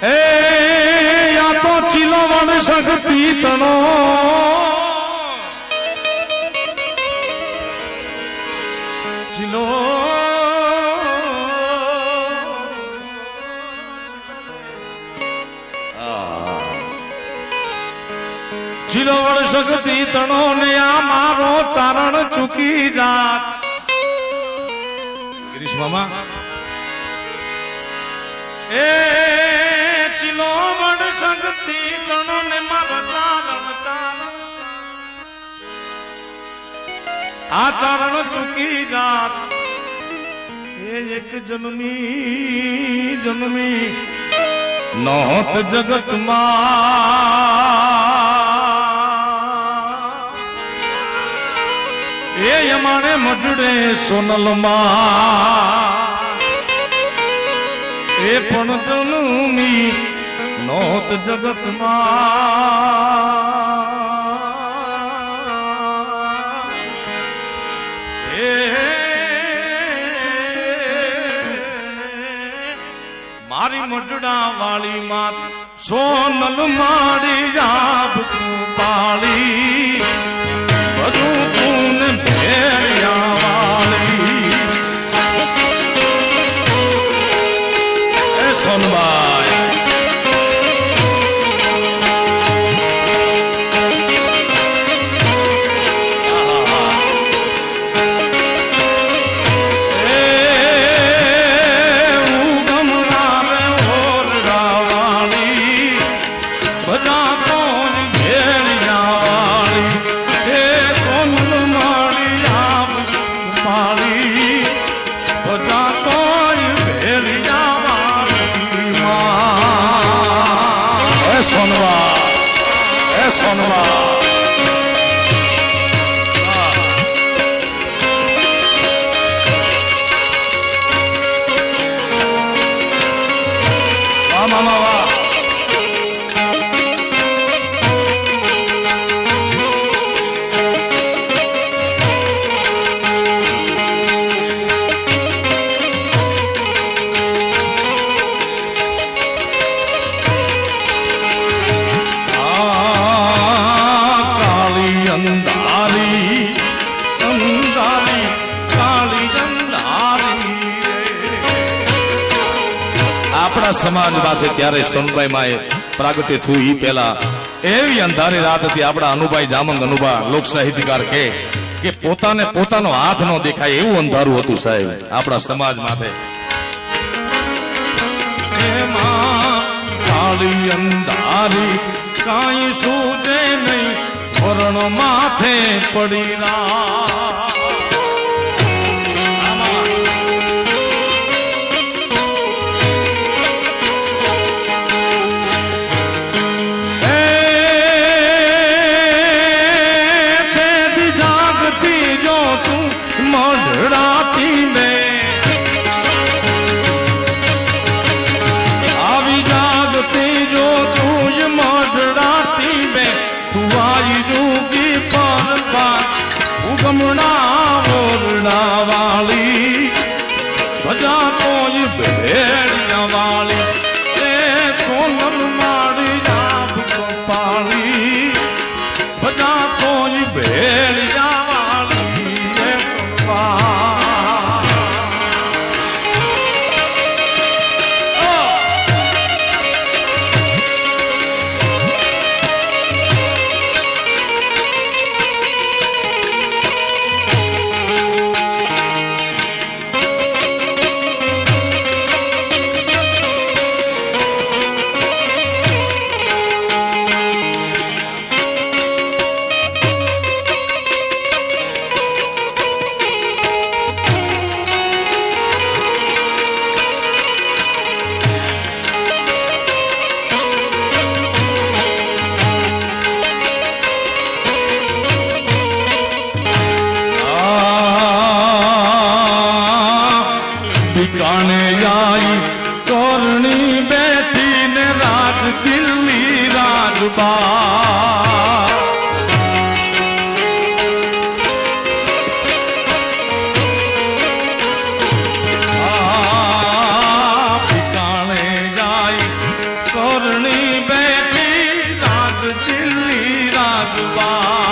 ए या तो चिलो वन शक्ति तनो चिलो चिलो वन शक्ति तनो ने आ मारो चारण चुकी जात गिरीश मामा ए चिलो वन शक्ति तनो ने मारो चारण चारण आचरण चुकी जात एक जन्मी जन्मी नौत जगत मा ये यमाने मटड़े सोनल मा ए पण जन्मी नौत जगत मा मारी मटड़ा वाली मात सोनल मारी जाब पाली बधू तून भेड़िया वाली ए सोनबाई सोनवा ए सोनवा वाह मामा वाह समाज माथे त्यारे सोनबाई माए प्रागट्य थू ई पहला एवी अंधारी रात थी आपड़ा अनुभाई जामंग अनुभा लोक साहित्यकार के पोताने पोतानो हाथ नो देखाय एवं अंधारू हतुं साहेब आपड़ा समाज माथे काली अंधारी काई सूझे नहीं वरण माथे पड़ी ना वाली बजा तो ये भेड़िया वाली सोनल मारी जाब को पाली बजा तो ये भेड़िया वाली અનુબા